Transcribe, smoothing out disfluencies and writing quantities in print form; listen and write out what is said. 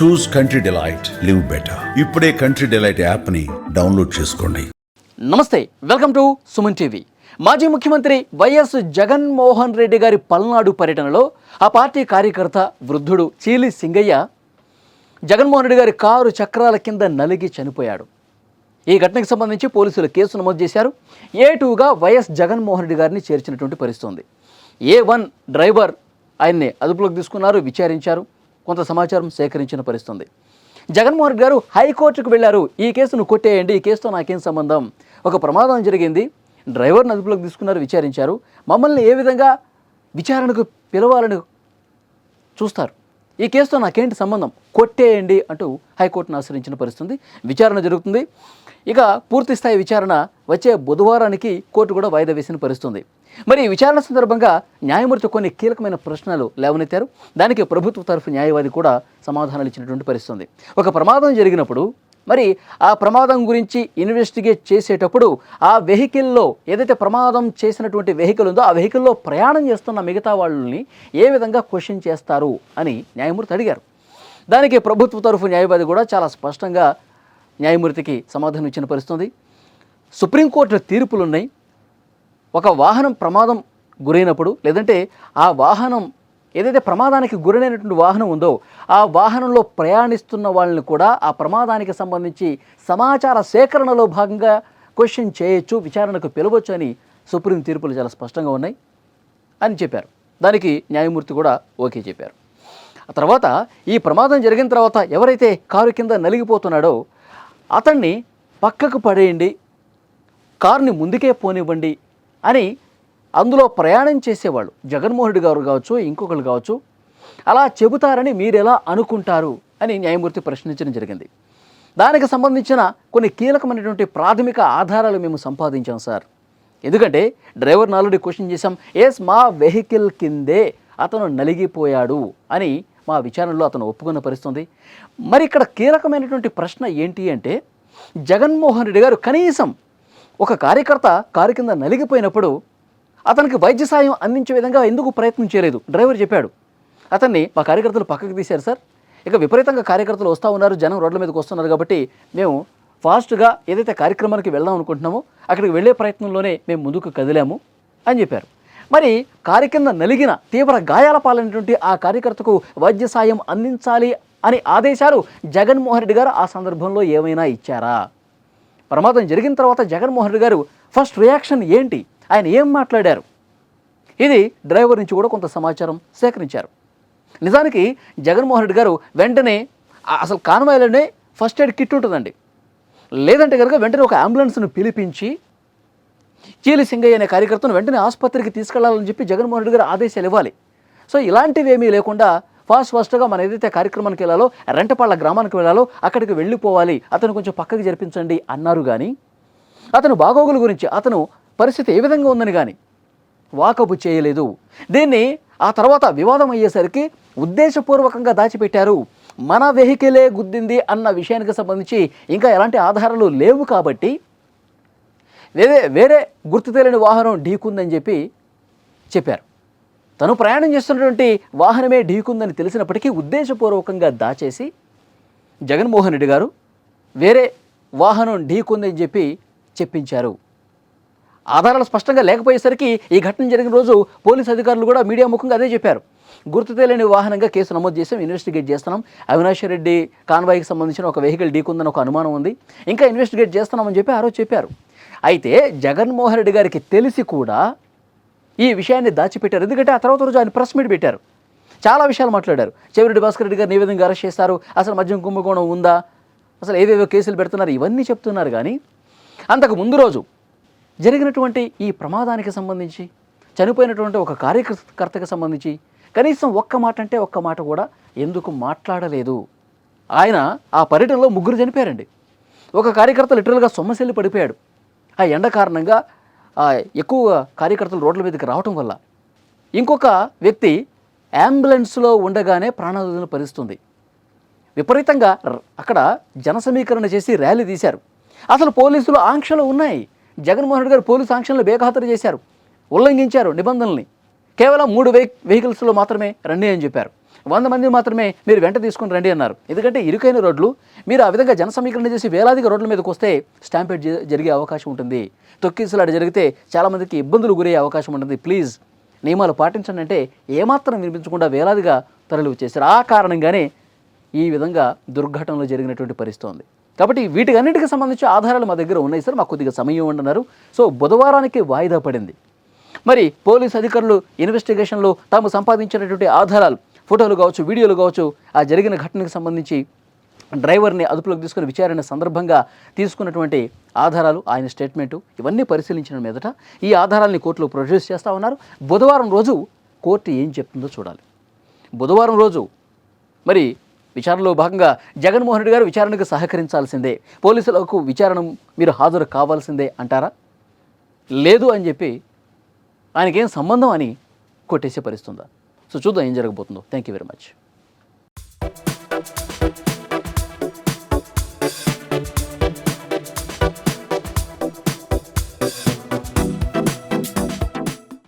చూస్ country delight, live better. ఇప్పుడే country delight యాప్ని download చేసుకోండి. నమస్తే, వెల్కమ్ టు సుమన్ టీవీ. మాజీ ముఖ్యమంత్రి వైఎస్ జగన్మోహన్ రెడ్డి గారి పల్నాడు పర్యటనలో ఆ పార్టీ కార్యకర్త వృద్ధుడు చీలి సింగయ్య జగన్మోహన్ రెడ్డి గారి కారు చక్రాల కింద నలిగి చనిపోయాడు. ఈ ఘటనకు సంబంధించి పోలీసులు కేసు నమోదు చేశారు. A2గా వైఎస్ జగన్మోహన్ రెడ్డి గారిని చేర్చినటువంటి పరిస్థితి. A1 డ్రైవర్ ఆయన్ని అదుపులోకి తీసుకున్నారు, విచారించారు, కొంత సమాచారం సేకరించిన పరిస్థితి. జగన్మోహన్ రెడ్డి గారు హైకోర్టుకు వెళ్లారు. ఈ కేసును కొట్టేయండి, ఈ కేసుతో నాకేం సంబంధం, ఒక ప్రమాదం జరిగింది, డ్రైవర్ని అదుపులోకి తీసుకున్నారు, విచారించారు, మమ్మల్ని ఏ విధంగా విచారణకు పిలవాలని చూస్తారు, ఈ కేసుతో నాకేంటి సంబంధం, కొట్టేయండి అంటూ హైకోర్టును ఆశ్రయించిన పరిస్థితి. విచారణ జరుగుతుంది. ఇక పూర్తి స్థాయి విచారణ వచ్చే బుధవారానికి కోర్టు కూడా వాయిదా వేసిన పరిస్థితి. మరి ఈ విచారణ సందర్భంగా న్యాయమూర్తి కొన్ని కీలకమైన ప్రశ్నలు లేవనెత్తారు. దానికి ప్రభుత్వ తరఫు న్యాయవాది కూడా సమాధానాలు ఇచ్చినటువంటి పరిస్థితి. ఒక ప్రమాదం జరిగినప్పుడు మరి ఆ ప్రమాదం గురించి ఇన్వెస్టిగేట్ చేసేటప్పుడు ఆ వెహికల్లో ఏదైతే ప్రమాదం చేసినటువంటి వెహికల్ ఉందో ఆ వెహికల్లో ప్రయాణం చేస్తున్న మిగతా వాళ్ళని ఏ విధంగా క్వశ్చన్ చేస్తారు అని న్యాయమూర్తి అడిగారు. దానికి ప్రభుత్వ తరఫు న్యాయవాది కూడా చాలా స్పష్టంగా న్యాయమూర్తికి సమాధానం ఇచ్చిన పరిస్థితి. సుప్రీంకోర్టు తీర్పులున్నాయి. ఒక వాహనం ప్రమాదం గురైనప్పుడు, లేదంటే ఆ వాహనం ఏదైతే ప్రమాదానికి గురైనటువంటి వాహనం ఉందో ఆ వాహనంలో ప్రయాణిస్తున్న వాళ్ళని కూడా ఆ ప్రమాదానికి సంబంధించి సమాచార సేకరణలో భాగంగా క్వశ్చన్ చేయొచ్చు, విచారణకు పిలవచ్చు అని సుప్రీం తీర్పులు చాలా స్పష్టంగా ఉన్నాయి అని చెప్పారు. దానికి న్యాయమూర్తి కూడా ఓకే చెప్పారు. ఆ తర్వాత ఈ ప్రమాదం జరిగిన తర్వాత ఎవరైతే కారు కింద నలిగిపోతున్నాడో అతన్ని పక్కకు పడేయండి, కారుని ముందుకే పోనివ్వండి అని అందులో ప్రయాణం చేసేవాళ్ళు జగన్మోహన్ రెడ్డి గారు కావచ్చు, ఇంకొకరు కావచ్చు, అలా చెబుతారని మీరు ఎలా అనుకుంటారు అని న్యాయమూర్తి ప్రశ్నించడం జరిగింది. దానికి సంబంధించిన కొన్ని కీలకమైనటువంటి ప్రాథమిక ఆధారాలు మేము సంపాదించాం సార్. ఎందుకంటే డ్రైవర్ని ఆల్రెడీ క్వశ్చన్ చేశాం. మా వెహికల్ కిందే అతను నలిగిపోయాడు అని మా విచారణలో అతను ఒప్పుకున్న పరిస్థితి. మరి ఇక్కడ కీలకమైనటువంటి ప్రశ్న ఏంటి అంటే, జగన్మోహన్ రెడ్డి గారు కనీసం ఒక కార్యకర్త కారు కింద నలిగిపోయినప్పుడు అతనికి వైద్య సాయం అందించే విధంగా ఎందుకు ప్రయత్నం చేయలేదు? డ్రైవర్ చెప్పాడు, అతన్ని మా కార్యకర్తలు పక్కకు తీశారు సార్, ఇక విపరీతంగా కార్యకర్తలు వస్తూ ఉన్నారు, జనం రోడ్ల మీదకి వస్తున్నారు కాబట్టి మేము ఫాస్ట్గా ఏదైతే కార్యక్రమానికి వెళ్దాం అనుకుంటున్నామో అక్కడికి వెళ్ళే ప్రయత్నంలోనే మేము ముందుకు కదిలాము అని చెప్పారు. మరి కారు కింద నలిగిన తీవ్ర గాయాల పాలైనటువంటి ఆ కార్యకర్తకు వైద్య సాయం అందించాలి అని ఆదేశాలు జగన్మోహన్ రెడ్డి గారు ఆ సందర్భంలో ఏమైనా ఇచ్చారా? ప్రమాదం జరిగిన తర్వాత జగన్మోహన్ రెడ్డి గారు ఫస్ట్ రియాక్షన్ ఏంటి, ఆయన ఏం మాట్లాడారు? ఇది డ్రైవర్ నుంచి కూడా కొంత సమాచారం సేకరించారు. నిజానికి జగన్మోహన్ రెడ్డి గారు వెంటనే అసలు కాన్వాయ్లోనే ఫస్ట్ ఎయిడ్ కిట్ ఉంటుందండి, లేదంటే కనుక వెంటనే ఒక అంబులెన్స్ను పిలిపించి చీలి సింగయ్య అనే కార్యకర్తను వెంటనే ఆసుపత్రికి తీసుకెళ్లాలని చెప్పి జగన్మోహన్ రెడ్డి గారు ఆదేశాలు ఇవ్వాలి. సో ఇలాంటివి ఏమీ లేకుండా ఫాస్ట్గా మనం ఏదైతే కార్యక్రమానికి వెళ్ళాలో, రెంటపాళ్ళ గ్రామానికి వెళ్ళాలో అక్కడికి వెళ్ళిపోవాలి, అతను కొంచెం పక్కకి జరిపించండి అన్నారు. కానీ అతను బాగోగుల గురించి, అతను పరిస్థితి ఏ విధంగా ఉందని కానీ వాకబు చేయలేదు. దీన్ని ఆ తర్వాత వివాదం అయ్యేసరికి ఉద్దేశపూర్వకంగా దాచిపెట్టారు. మన వెహికలే గుద్దింది అన్న విషయానికి సంబంధించి ఇంకా ఎలాంటి ఆధారాలు లేవు కాబట్టి వేరే గుర్తు తెలియని వాహనం ఢీకుందని చెప్పారు. తను ప్రయాణం చేస్తున్నటువంటి వాహనమే ఢీకుందని తెలిసినప్పటికీ ఉద్దేశపూర్వకంగా దాచేసి జగన్మోహన్ రెడ్డి గారు వేరే వాహనం ఢీకుందని చెప్పించారు. ఆధారాలు స్పష్టంగా లేకపోయేసరికి ఈ ఘటన జరిగిన రోజు పోలీసు అధికారులు కూడా మీడియా ముఖంగా అదే చెప్పారు. గుర్తు తెలియని వాహనంగా కేసు నమోదు చేసాం, ఇన్వెస్టిగేట్ చేస్తున్నాం, అవినాష్ రెడ్డి కాన్వాయ్కి సంబంధించిన ఒక వెహికల్ ఢీకుందని ఒక అనుమానం ఉంది, ఇంకా ఇన్వెస్టిగేట్ చేస్తున్నామని చెప్పి ఆ రోజు చెప్పారు. అయితే జగన్మోహన్ రెడ్డి గారికి తెలిసి కూడా ఈ విషయాన్ని దాచిపెట్టారు. ఎందుకంటే ఆ తర్వాత రోజు ఆయన ప్రెస్ మీట్ పెట్టారు, చాలా విషయాలు మాట్లాడారు. చెవిరెడ్డి భాస్కర్ రెడ్డి గారిని ఏ విధంగా అరెస్ట్ చేస్తారు, అసలు మద్యం కుంభకోణం ఉందా, అసలు ఏవేవో కేసులు పెడుతున్నారు, ఇవన్నీ చెప్తున్నారు. కానీ అంతకు ముందు రోజు జరిగినటువంటి ఈ ప్రమాదానికి సంబంధించి, చనిపోయినటువంటి ఒక కార్యకర్తకు సంబంధించి కనీసం ఒక్క మాట అంటే ఒక్క మాట కూడా ఎందుకు మాట్లాడలేదు? ఆయన ఆ పర్యటనలో 3 చనిపోయారండి. ఒక కార్యకర్త లిటరల్గా సొమ్మసిల్లి పడిపోయాడు. ఆ ఎండ కారణంగా ఎక్కువ కార్యకర్తలు రోడ్ల మీదకి రావటం వల్ల. ఇంకొక వ్యక్తి అంబులెన్స్లో ఉండగానే ప్రాణాలు వదిలిన పరిస్థితుంది. విపరీతంగా అక్కడ జన సమీకరణ చేసి ర్యాలీ తీశారు. అసలు పోలీసులు ఆంక్షలు ఉన్నాయి. జగన్మోహన్ రెడ్డి గారు పోలీసు ఆంక్షలను బేఖాతరు చేశారు, ఉల్లంఘించారు నిబంధనల్ని. కేవలం 3 వెహికల్స్లో మాత్రమే రండి అని చెప్పారు. 100 మంది మాత్రమే మీరు వెంట తీసుకుని రండి అన్నారు. ఎందుకంటే ఇరుకైన రోడ్లు, మీరు ఆ విధంగా జన సమీకరణ చేసి వేలాదిగా రోడ్ల మీదకి వస్తే స్టాంపేడ్ జరిగే అవకాశం ఉంటుంది. తొక్కిసలాట జరిగితే చాలామందికి ఇబ్బందులు గురయ్యే అవకాశం ఉంటుంది. ప్లీజ్ నియమాలు పాటించండి అంటే ఏమాత్రం వినిపించకుండా వేలాదిగా తరలి వచ్చేసారు. ఆ కారణంగానే ఈ విధంగా దుర్ఘటనలు జరిగినటువంటి పరిస్థితి ఉంది. కాబట్టి వీటికన్నిటికి సంబంధించి ఆధారాలు మా దగ్గర ఉన్నాయి సార్, మాకు కొద్దిగా సమయం ఉండన్నారు. సో బుధవారానికి వాయిదా పడింది. మరి పోలీస్ అధికారులు ఇన్వెస్టిగేషన్లో తాము సంపాదించినటువంటి ఆధారాలు, ఫోటోలు కావచ్చు, వీడియోలు కావచ్చు, ఆ జరిగిన ఘటనకు సంబంధించి డ్రైవర్ని అదుపులోకి తీసుకుని విచారణ సందర్భంగా తీసుకున్నటువంటి ఆధారాలు, ఆయన స్టేట్మెంటు, ఇవన్నీ పరిశీలించిన మీదట ఈ ఆధారాలని కోర్టులో ప్రొడ్యూస్ చేస్తూ ఉన్నారు. బుధవారం రోజు కోర్టు ఏం చెప్తుందో చూడాలి. బుధవారం రోజు మరి విచారణలో భాగంగా జగన్మోహన్ రెడ్డి గారు విచారణకు సహకరించాల్సిందే, పోలీసులకు విచారణ మీరు హాజరు కావాల్సిందే అంటారా? లేదు అని చెప్పి ఆయనకేం సంబంధం అని కొట్టేసే పరిస్థితుందా? సో చూద్దాం ఏం జరగబోతుందో. Thank you very much.